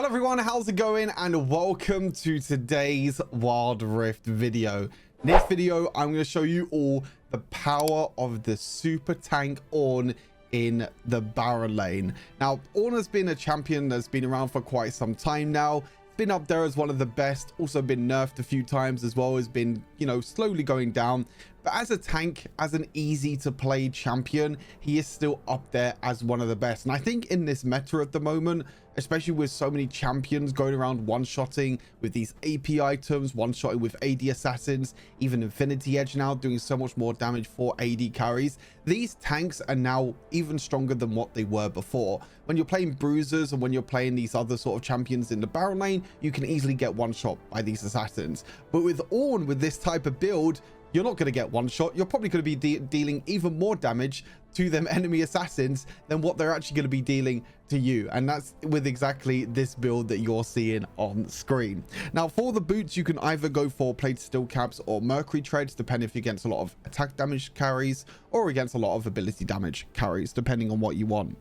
everyone, how's it going? And welcome to today's Wild Rift video. In this video, I'm going to show you all the power of the super tank Ornn in the Baron lane. Now, Ornn has been a champion that's been around for quite some time now. Been up there as one of the best, also been nerfed a few times as well, as been, you know, slowly going down. But as a tank, as an easy to play champion, he is still up there as one of the best. And I think in this meta at the moment, especially with so many champions going around one-shotting with these AP items, one-shotting with AD assassins, even Infinity Edge now doing so much more damage for AD carries, these tanks are now even stronger than what they were before. When you're playing bruisers and when you're playing these other sort of champions in the Baron lane, you can easily get one-shot by these assassins. But with Ornn, with this type of build, you're not going to get one shot. You're probably going to be dealing even more damage to them enemy assassins than what they're actually going to be dealing to you. And that's with exactly this build that you're seeing on screen. Now, for the boots, you can either go for plated steel caps or mercury treads, depending if you're against a lot of attack damage carries or against a lot of ability damage carries, depending on what you want.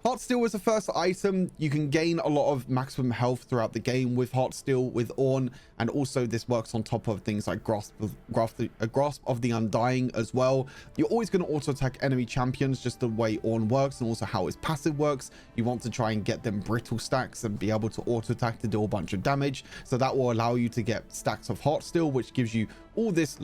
Heart Steel is the first item. You can gain a lot of maximum health throughout the game with Heart Steel, with Ornn, and also this works on top of things like Grasp of the Undying as well. You're always going to auto attack enemy champions, just the way Ornn works and also how his passive works. You want to try and get them brittle stacks and be able to auto attack to deal a bunch of damage, so that will allow you to get stacks of Heart Steel, which gives you all this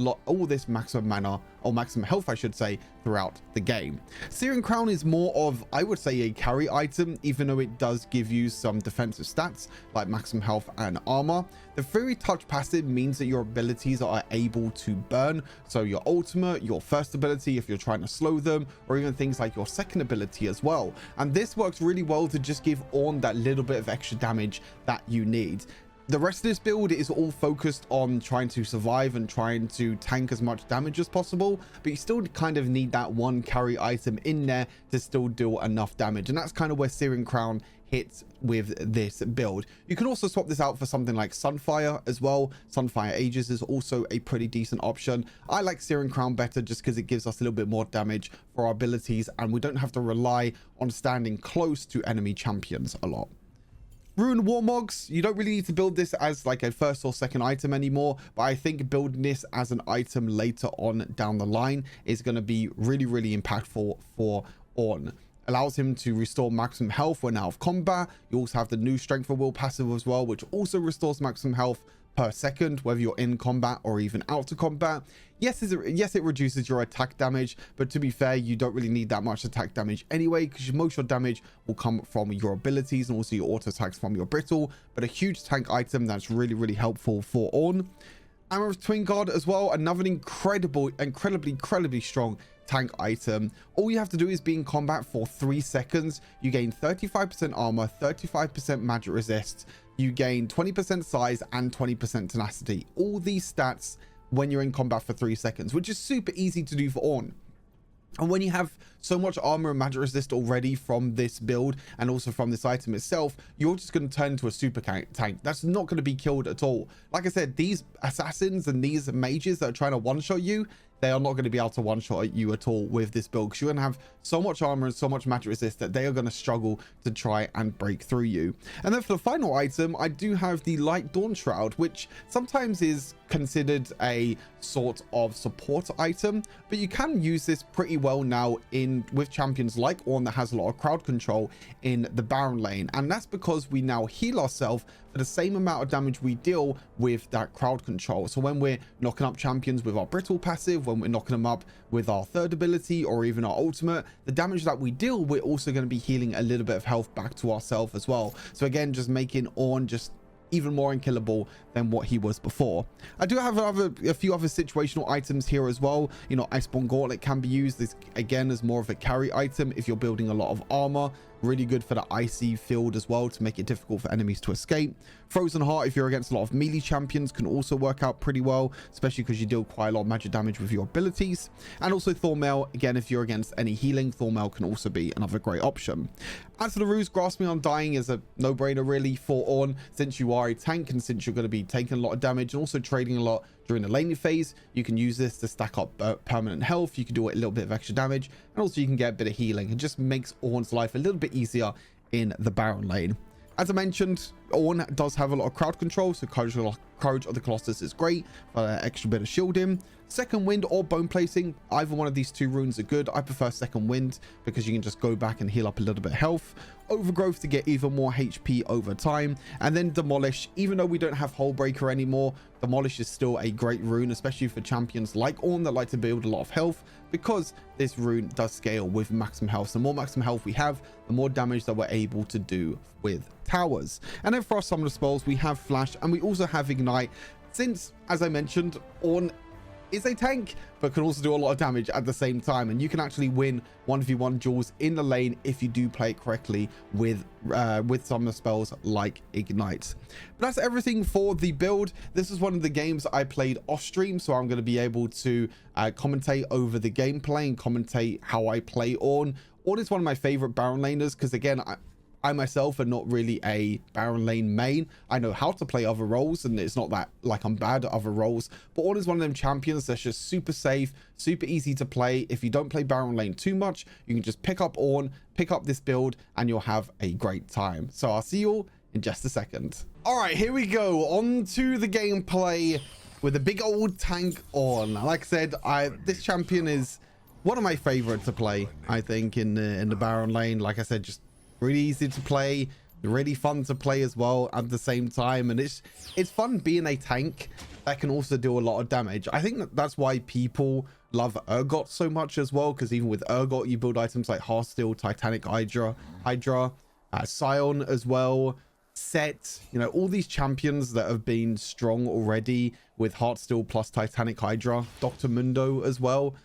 maximum mana, or maximum health I should say, throughout the game. Searing Crown is more of, I would say, a carry item, even though it does give you some defensive stats like maximum health and armor. The Fury Touch passive means that your abilities are able to burn, so your ultimate, your first ability if you're trying to slow them, or even things like your second ability as well. And this works really well to just give Ornn that little bit of extra damage that you need. The rest of this build is all focused on trying to survive and trying to tank as much damage as possible, but you still kind of need that one carry item in there to still deal enough damage, and that's kind of where Searing Crown hits with this build. You can also swap this out for something like Sunfire as well. Sunfire Aegis is also a pretty decent option. I like Searing Crown better just because it gives us a little bit more damage for our abilities, and we don't have to rely on standing close to enemy champions a lot. Ruin Warmogs, you don't really need to build this as like a first or second item anymore, but I think building this as an item later on down the line is going to be really, really impactful for Ornn. Allows him to restore maximum health when out of combat. You also have the new Strength of Will passive as well, which also restores maximum health per second, whether you're in combat or even out of combat. Yes, it reduces your attack damage, but to be fair, you don't really need that much attack damage anyway, because most of your damage will come from your abilities and also your auto attacks from your brittle. But a huge tank item that's really, really helpful for Ornn. Amorous Twin Guard as well, another incredibly strong tank item. All you have to do is be in combat for 3 seconds. You gain 35% armor, 35% magic resist. You gain 20% size and 20% tenacity. All these stats when you're in combat for 3 seconds, which is super easy to do for Ornn. And when you have so much armor and magic resist already from this build and also from this item itself, you're just going to turn into a super tank that's not going to be killed at all. Like I said, these assassins and these mages that are trying to one-shot you, they are not going to be able to one-shot you at all with this build, because you're going to have so much armor and so much magic resist that they are going to struggle to try and break through you. And then for the final item, I do have the Light Dawn Shroud, which sometimes is considered a sort of support item, but you can use this pretty well now with champions like Ornn that has a lot of crowd control in the Baron lane. And that's because we now heal ourselves for the same amount of damage we deal with that crowd control. So when we're knocking up champions with our brittle passive, when we're knocking them up with our third ability or even our ultimate, the damage that we deal, we're also going to be healing a little bit of health back to ourselves as well. So again, just making Ornn just even more unkillable than what he was before. I do have a few other situational items here as well. You know, Iceborne Gauntlet can be used this again as more of a carry item if you're building a lot of armor. Really good for the icy field as well to make it difficult for enemies to escape. Frozen Heart, if you're against a lot of melee champions, can also work out pretty well, especially because you deal quite a lot of magic damage with your abilities. And also Thornmail, again, if you're against any healing, Thornmail can also be another great option. As for the ruse, Grasping Undying is a no-brainer really for Ornn, since you are a tank and since you're going to be taking a lot of damage and also trading a lot during the laning phase. You can use this to stack up permanent health. You can do a little bit of extra damage, and also you can get a bit of healing. It just makes Ornn's life a little bit easier in the Baron lane. As I mentioned, Ornn does have a lot of crowd control, so Courage of the Colossus is great for an extra bit of shielding. Second Wind or Bone Placing, either one of these two runes are good. I prefer Second Wind because you can just go back and heal up a little bit of health. Overgrowth to get even more HP over time. And then Demolish, even though we don't have Hullbreaker anymore, Demolish is still a great rune, especially for champions like Ornn that like to build a lot of health, because this rune does scale with maximum health. The more maximum health we have, the more damage that we're able to do with towers. And then for our summoner spells, we have Flash and we also have Ignite, since, as I mentioned, Ornn is a tank but can also do a lot of damage at the same time, and you can actually win 1v1 duels in the lane if you do play it correctly with some of the spells like Ignite. But that's everything for the build. This is one of the games I played off stream, so I'm going to be able to commentate over the gameplay and commentate how I play Ornn. Ornn is one of my favorite Baron laners because, again, I myself am not really a Baron lane main. I know how to play other roles, and it's not that like I'm bad at other roles, but Ornn is one of them champions that's just super safe, super easy to play. If you don't play Baron lane too much, you can just pick up Ornn, pick up this build, and you'll have a great time. So I'll see you all in just a second. All right, here we go on to the gameplay with a big old tank Ornn. Like I said, this champion is one of my favorites to play, I think, in the Baron lane. Like I said, just really easy to play, really fun to play as well at the same time, and it's fun being a tank that can also do a lot of damage. I think that's why people love Urgot so much as well, because even with Urgot you build items like Heartsteel, Titanic Hydra, Scion as well, Set, you know, all these champions that have been strong already with Heartsteel plus Titanic Hydra, Dr. Mundo as well.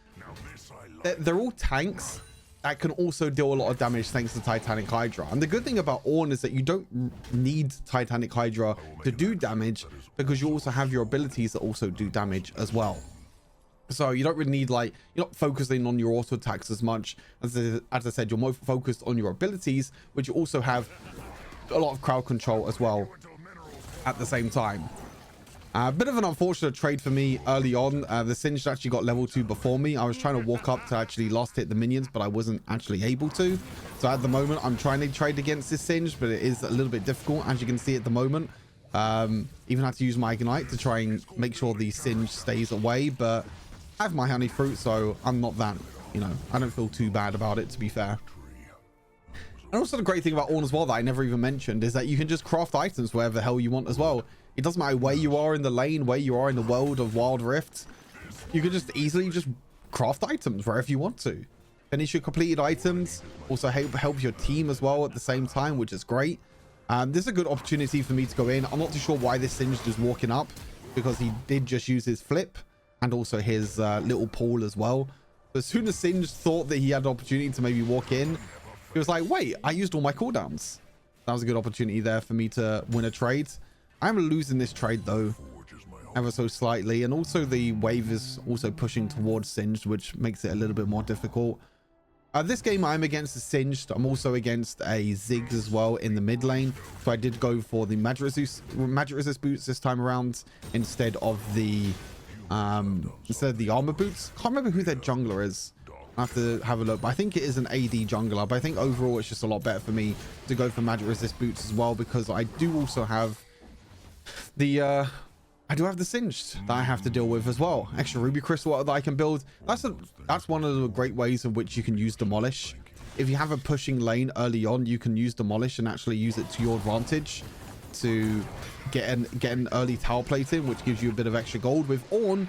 They're all tanks that can also deal a lot of damage thanks to Titanic Hydra. And the good thing about Ornn is that you don't need Titanic Hydra to do damage, because you also have your abilities that also do damage as well. So you don't really need, like, you're not focusing on your auto attacks as much. As I said, you're more focused on your abilities, which you also have a lot of crowd control as well at the same time. A bit of an unfortunate trade for me early on. The Singed actually got level 2 before me. I was trying to walk up to actually last hit the minions, but I wasn't actually able to. So at the moment, I'm trying to trade against this Singed, but it is a little bit difficult, as you can see at the moment. Even had to use my Ignite to try and make sure the Singed stays away, but I have my Honey Fruit, so I'm not that, you know, I don't feel too bad about it, to be fair. And also the great thing about Ornn as well that I never even mentioned is that you can just craft items wherever the hell you want as well. It doesn't matter where you are in the lane, where you are in the world of Wild Rift. You can just easily just craft items wherever you want to. Finish your completed items. Also help your team as well at the same time, which is great. This is a good opportunity for me to go in. I'm not too sure why this Singed is walking up, because he did just use his flip and also his little pool as well. But as soon as Singed thought that he had the opportunity to maybe walk in, he was like, wait, I used all my cooldowns. That was a good opportunity there for me to win a trade. I'm losing this trade though, ever so slightly, and also the wave is also pushing towards Singed, which makes it a little bit more difficult. This game I'm against the Singed. I'm also against a Ziggs as well in the mid lane, so I did go for the magic resist boots this time around instead of the armor boots. Can't remember who their jungler is. I have to have a look, but I think it is an AD jungler. But I think overall it's just a lot better for me to go for magic resist boots as well, because I do also have the I do have the Singed that I have to deal with as well. Extra ruby crystal that I can build. That's one of the great ways in which you can use Demolish. If you have a pushing lane early on, you can use Demolish and actually use it to your advantage to get an early tower plating, which gives you a bit of extra gold. With Ornn,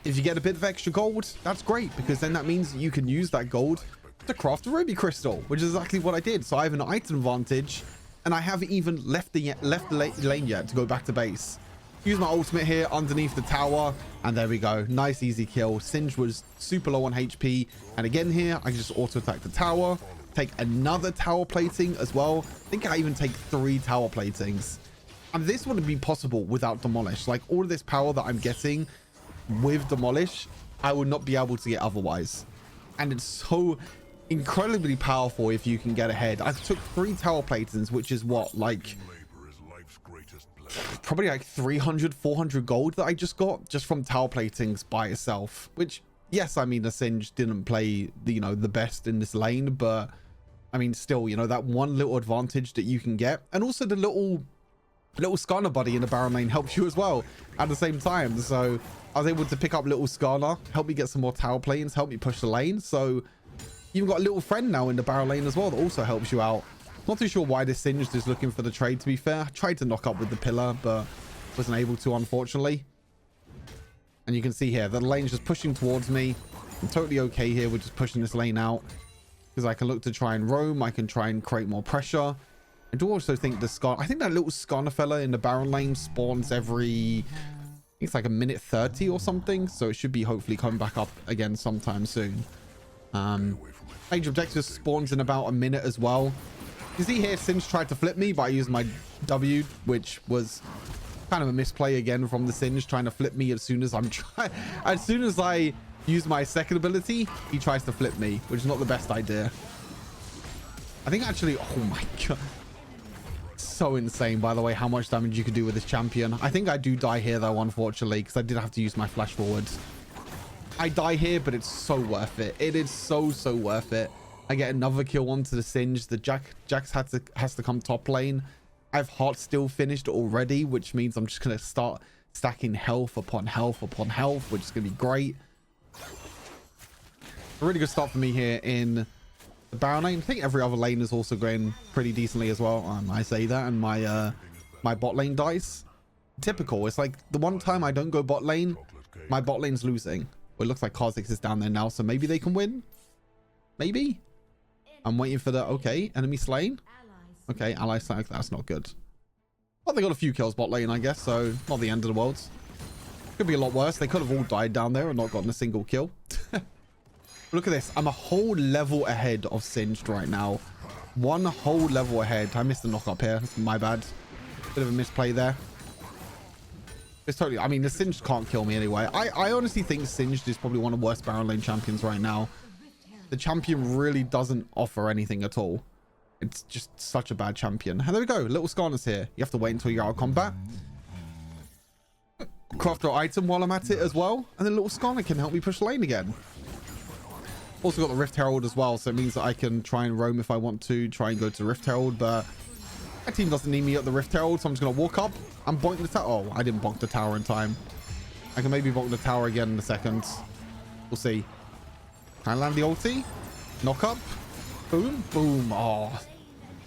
if you get a bit of extra gold, that's great, because then that means that you can use that gold to craft a ruby crystal, which is exactly what I did. So I have an item advantage, and I haven't even left the lane yet to go back to base. Use my ultimate here underneath the tower, and there we go. Nice easy kill. Singed was super low on HP, and again here I can just auto attack the tower, take another tower plating as well. I think I even take 3 tower platings, and this wouldn't be possible without Demolish. Like, all of this power that I'm getting with Demolish, I would not be able to get otherwise, and it's so incredibly powerful if you can get ahead. I took 3 tower platings, which is what, like, probably like 300-400 gold that I just got just from tower platings by itself. Which, yes, I mean, the Singed didn't play the best in this lane, but I mean, still, that one little advantage that you can get, and also the little little Skarner buddy in the Baron lane helps you as well at the same time. So I was able to pick up little Skarner, help me get some more tower planes, help me push the lane. So you've got a little friend now in the Baron lane as well that also helps you out. Not too sure why this Singed is looking for the trade, to be fair. I tried to knock up with the pillar, but wasn't able to, unfortunately. And you can see here, the lane's just pushing towards me. I'm totally okay here with just pushing this lane out. Because I can look to try and roam. I can try and create more pressure. I do also think the Scar... I think that little Skarner fella in the Baron lane spawns every... I think it's like a minute 30 or something. So it should be hopefully coming back up again sometime soon. Age Objective spawns in about a minute as well. You see here, Singed tried to flip me, but I used my W, which was kind of a misplay again from the Singed, trying to flip me as soon as I'm trying. As soon as I use my second ability, he tries to flip me, which is not the best idea. I think actually, oh my god, so insane, by the way, how much damage you can do with this champion. I think I do die here though, unfortunately, because I did have to use my flash forward. I die here, but it's so worth it. It is so worth it. I get another kill onto the Singed. The Jax has to come top lane. I have Heart Steel finished already, which means I'm just going to start stacking health upon health upon health, which is going to be great. A really good start for me here in the Baron lane. I think every other lane is also going pretty decently as well. I say that, and my bot lane dies. Typical. It's like the one time I don't go bot lane, my bot lane's losing. Well, it looks like Kha'Zix is down there now, so maybe they can win. Maybe. I'm waiting for the... Okay, enemy slain. Okay, ally slain. That's not good. Well, they got a few kills bot lane, I guess, so not the end of the world. Could be a lot worse. They could have all died down there and not gotten a single kill. Look at this. I'm a whole level ahead of Singed right now. One whole level ahead. I missed the knock up here. That's my bad. Bit of a misplay there. It's totally... I mean, the Singed can't kill me anyway. I honestly think Singed is probably one of the worst Baron lane champions right now. The champion really doesn't offer anything at all. It's just such a bad champion. And there we go. Little Skarner's here. You have to wait until you're out of combat. Craft an item while I'm at it as well. And then little Skarner can help me push the lane again. Also got the Rift Herald as well. So it means that I can try and roam if I want to. Try and go to the Rift Herald. But my team doesn't need me at the Rift Herald. So I'm just going to walk up. I'm bonking the tower. Oh, I didn't bonk the tower in time. I can maybe bonk the tower again in a second. We'll see. Can I land the ulti? Knock up. Boom. Boom. Oh.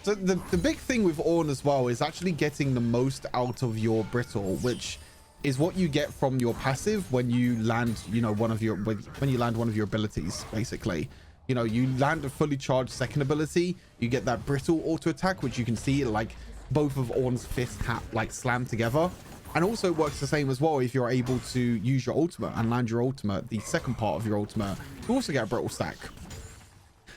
So the big thing with Ornn as well is actually getting the most out of your brittle, which is what you get from your passive when you land, you know, when you land one of your abilities, basically. You know, you land a fully charged second ability, you get that brittle auto attack, which you can see like both of Ornn's fists like slam together. And also it works the same as well if you're able to use your ultimate and land your ultimate, the second part of your ultimate, you also get a brittle stack.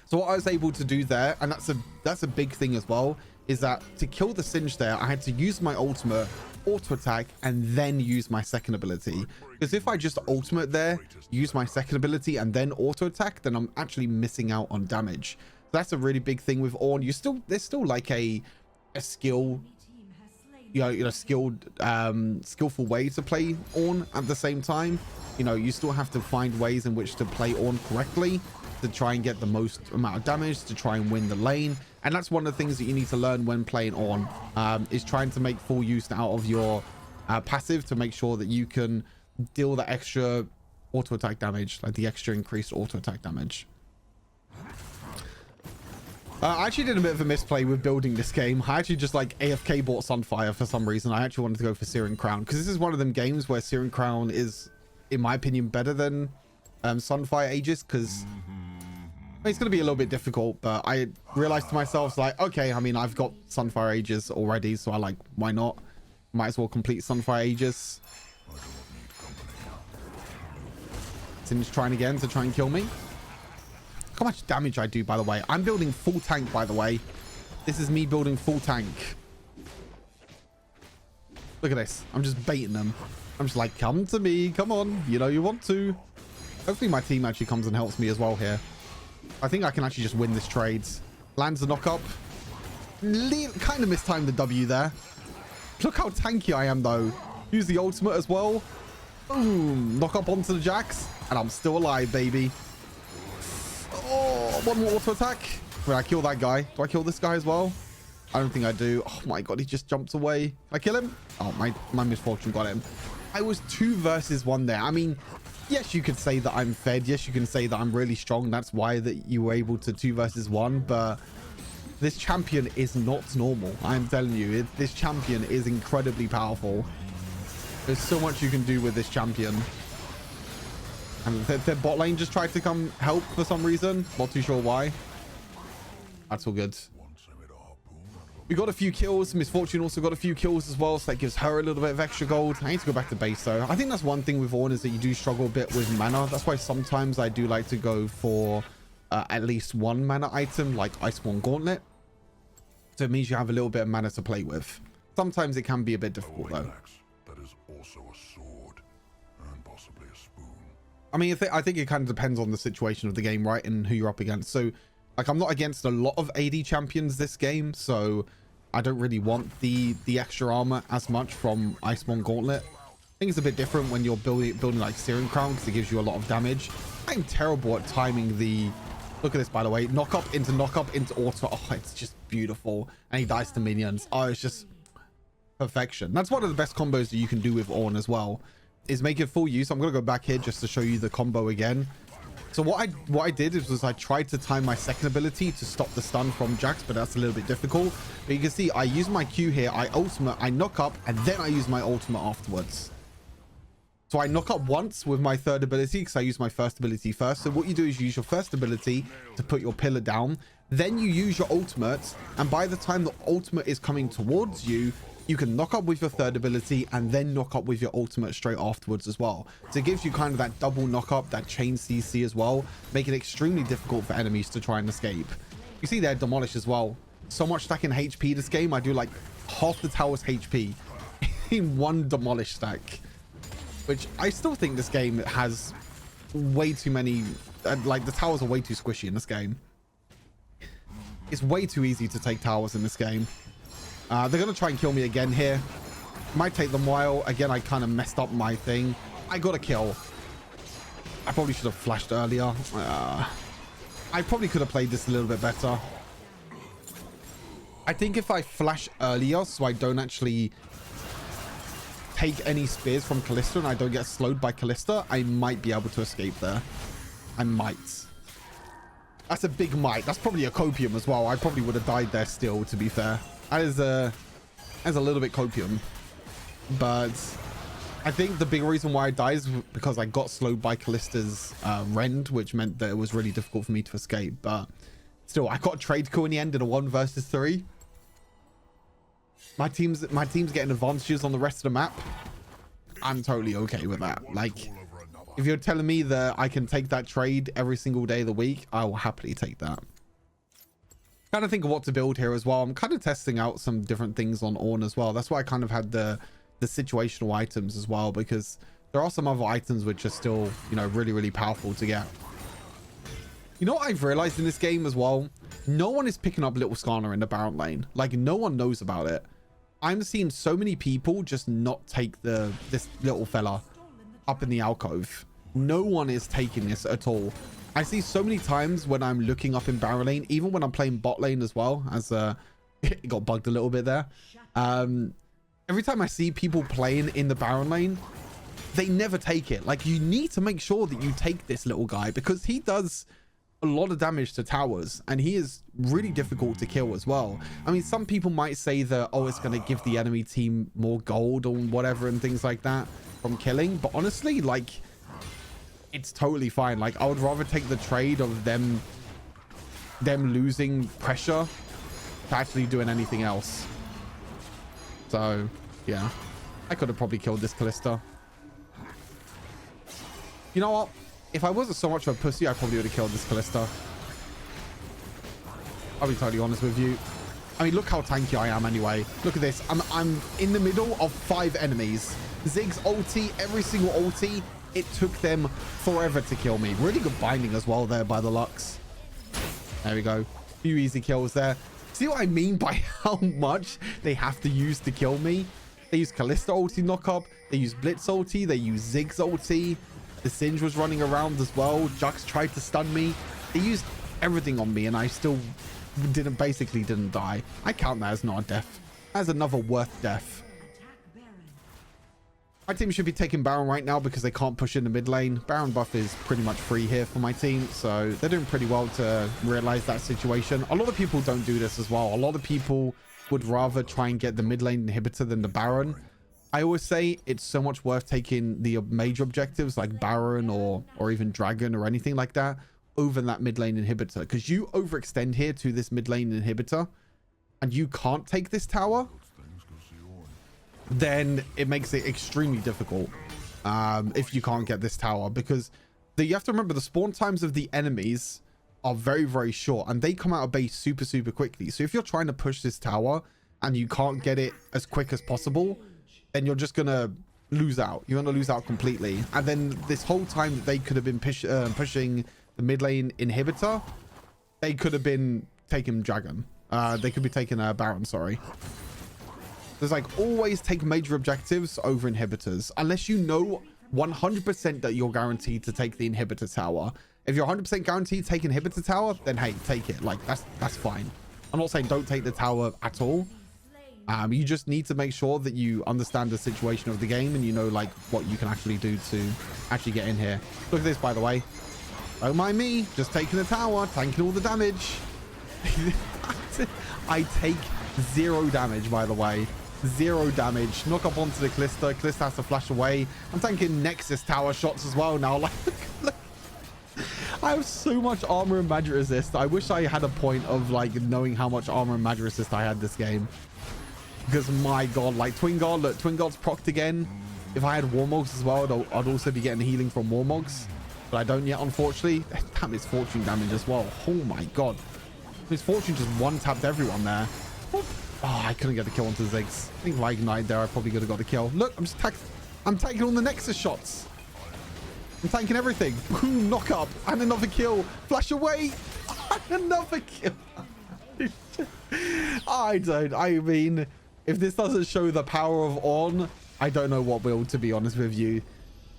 So what I was able to do there, and that's a big thing as well, is that to kill the Singed there, I had to use my ultimate, auto attack, and then use my second ability. Because if I just ultimate there, use my second ability, and then auto attack, then I'm actually missing out on damage. So that's a really big thing with Ornn. There's still like a skill, skillful way to play Ornn at the same time. You know, you still have to find ways in which to play Ornn correctly to try and get the most amount of damage, to try and win the lane. And that's one of the things that you need to learn when playing Ornn, is trying to make full use out of your passive to make sure that you can deal the extra auto attack damage, like the extra increased auto attack damage. I actually did a bit of a misplay with building this game. I actually just like AFK bought Sunfire for some reason. I actually wanted to go for Searing Crown because this is one of them games where Searing Crown is, in my opinion, better than Sunfire Aegis, because it's going to be a little bit difficult, but I realized to myself, like, okay, I mean, I've got Sunfire Aegis already, so I like, why not? Might as well complete Sunfire Aegis. Sin's trying again to try and kill me. Look how much damage I do, by the way. I'm building full tank, by the way. This is me building full tank. Look at this. I'm just baiting them. I'm just like, come to me. Come on. You know you want to. Hopefully my team actually comes and helps me as well here. I think I can actually just win this trade. Lands the knock up. Kind of mistimed the W there. Look how tanky I am, though. Use the ultimate as well. Boom. Knock up onto the Jax. And I'm still alive, baby. Oh, one more auto attack. Will I kill that guy? Do I kill this guy as well? I don't think I do. Oh my god, he just jumps away. Can I kill him? Oh, my misfortune got him. I was 2 versus 1 there. I mean, yes, you could say that I'm fed. Yes, you can say that I'm really strong. That's why that you were able to 2 versus 1. But this champion is not normal. I'm telling you, this champion is incredibly powerful. There's so much you can do with this champion. And their bot lane just tried to come help for some reason. Not too sure why. That's all good. We got a few kills. Misfortune also got a few kills as well, so that gives her a little bit of extra gold. I need to go back to base though. I think that's one thing with Ornn is that you do struggle a bit with mana. That's why sometimes I do like to go for at least 1 mana item like Iceborne Gauntlet. So it means you have a little bit of mana to play with. Sometimes it can be a bit difficult though. That is also a sword and possibly a spoon. I mean, I think it kind of depends on the situation of the game, right? And who you're up against. So like, I'm not against a lot of AD champions this game, so I don't really want the extra armor as much from Iceborne Gauntlet. I think it's a bit different when you're building like Searing Crown, because it gives you a lot of damage. I'm terrible at timing the... Look at this, by the way. Knock up into auto. Oh, it's just beautiful. And he dies to minions. Oh, it's just perfection. That's one of the best combos that you can do with Ornn as well, is make it full use. I'm going to go back here just to show you the combo again. So what I did was I tried to time my second ability to stop the stun from Jax, but that's a little bit difficult. But you can see I use my Q here, I ultimate, I knock up, and then I use my ultimate afterwards. So I knock up once with my third ability because I use my first ability first. So what you do is you use your first ability to put your pillar down. Then you use your ultimate, and by the time the ultimate is coming towards you, you can knock up with your third ability and then knock up with your ultimate straight afterwards as well. So it gives you kind of that double knock up, that chain CC as well, making it extremely difficult for enemies to try and escape. You see there, demolish as well. So much stacking HP this game. I do like half the tower's HP in 1 demolish stack, which I still think this game has way too many, like the towers are way too squishy in this game. It's way too easy to take towers in this game. They're going to try and kill me again here. Might take them a while. Again, I kind of messed up my thing. I got a kill. I probably should have flashed earlier. I probably could have played this a little bit better. I think if I flash earlier so I don't actually take any spears from Kalista and I don't get slowed by Kalista, I might be able to escape there. I might. That's a big might. That's probably a copium as well. I probably would have died there still, to be fair. That is a little bit copium, but I think the big reason why I died is because I got slowed by Kallista's rend, which meant that it was really difficult for me to escape. But still, I got a trade kill in the end in a 1 versus 3. My team's getting advantages on the rest of the map. I'm totally okay with that. Like, if you're telling me that I can take that trade every single day of the week, I will happily take that. Kind of think of what to build here as well. I'm kind of testing out some different things on Ornn as well. That's why I kind of had the situational items as well, because there are some other items which are still, you know, really, really powerful to get. You know what I've realized in this game as well? No one is picking up Little Skarner in the Baron lane. Like, no one knows about it. I'm seeing so many people just not take this little fella up in the alcove. No one is taking this at all. I see so many times when I'm looking up in Baron lane, even when I'm playing bot lane as well, as it got bugged a little bit there. Every time I see people playing in the Baron lane, they never take it. Like, you need to make sure that you take this little guy, because he does a lot of damage to towers and he is really difficult to kill as well. I mean, some people might say that, oh, it's going to give the enemy team more gold or whatever and things like that from killing, but honestly, like, it's totally fine. Like, I would rather take the trade of them losing pressure to actually doing anything else. So yeah, I could have probably killed this Kalista. You know what, if I wasn't so much of a pussy, I probably would have killed this Kalista. I'll be totally honest with you. I mean, look how tanky I am anyway. Look at this. I'm in the middle of 5 enemies. Ziggs ulti, every single ulti. It took them forever to kill me. Really good binding as well there by the Lux. There we go. Few easy kills there. See what I mean by how much they have to use to kill me? They use Kalista ulti knock up. They use Blitz ulti. They use Ziggs ulti. The Singe was running around as well. Jux tried to stun me. They used everything on me and I still basically didn't die. I count that as not a death. As another worth death. My team should be taking Baron right now because they can't push in the mid lane. Baron buff is pretty much free here for my team, so they're doing pretty well to realize that situation. A lot of people don't do this as well. A lot of people would rather try and get the mid lane inhibitor than the Baron. I always say it's so much worth taking the major objectives like Baron or even Dragon or anything like that over that mid lane inhibitor, because you overextend here to this mid lane inhibitor and you can't take this tower, then it makes it extremely difficult if you can't get this tower, because you have to remember the spawn times of the enemies are very, very short and they come out of base super, super quickly. So if you're trying to push this tower and you can't get it as quick as possible, then you're just gonna lose out. You're gonna lose out completely. And then this whole time that they could have been pushing the mid lane inhibitor, they could have been taking Dragon. They could be taking Baron, sorry. There's like always take major objectives over inhibitors unless you know 100% that you're guaranteed to take the inhibitor tower. If you're 100% guaranteed to take inhibitor tower, then hey, take it. Like that's fine. I'm not saying don't take the tower at all. You just need to make sure that you understand the situation of the game and you know like what you can actually do to actually get in here. Look at this, by the way. Don't mind me, just taking the tower, tanking all the damage. I take 0 damage, by the way. 0 damage. Knock up onto the Callisto. Callisto has to flash away. I'm tanking Nexus tower shots as well now. Like, look. I have so much armor and magic resist. I wish I had a point of like knowing how much armor and magic resist I had this game. Because my god, like Twin God, look, Twin God's procced again. If I had Warmogs as well, I'd also be getting healing from Warmogs. But I don't yet, unfortunately. Damn, it's Fortune damage as well. Oh my god. His Fortune just one-tapped everyone there. Oh, I couldn't get the kill onto Ziggs. I think if I ignite there, I probably could have got the kill. Look, I'm tanking all the Nexus shots. I'm tanking everything. Boom, knock up. And another kill. Flash away. And another kill. I mean, if this doesn't show the power of Ornn, I don't know what will, to be honest with you.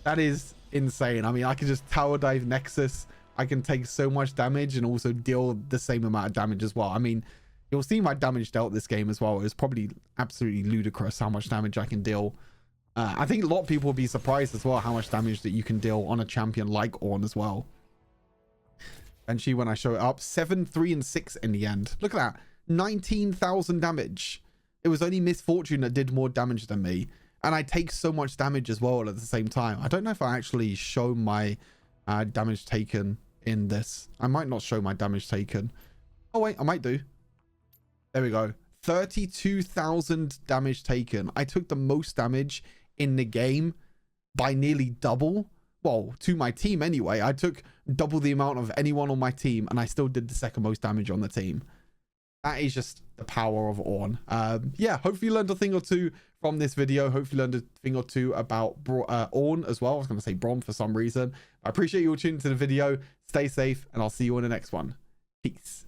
That is insane. I mean, I can just tower dive Nexus. I can take so much damage and also deal the same amount of damage as well. I mean, you'll see my damage dealt this game as well. It's probably absolutely ludicrous how much damage I can deal. I think a lot of people will be surprised as well how much damage that you can deal on a champion like Ornn as well. And she, when I show it up, 7, 3, and 6 in the end. Look at that. 19,000 damage. It was only Miss Fortune that did more damage than me. And I take so much damage as well at the same time. I don't know if I actually show my damage taken in this. I might not show my damage taken. Oh, wait, I might do. There we go. 32,000 damage taken. I took the most damage in the game by nearly double. Well, to my team anyway. I took double the amount of anyone on my team, and I still did the second most damage on the team. That is just the power of Ornn. Yeah, hopefully you learned a thing or two from this video. Hopefully you learned a thing or two about Ornn as well. I was going to say Bron for some reason. I appreciate you all tuning into the video. Stay safe, and I'll see you in the next one. Peace.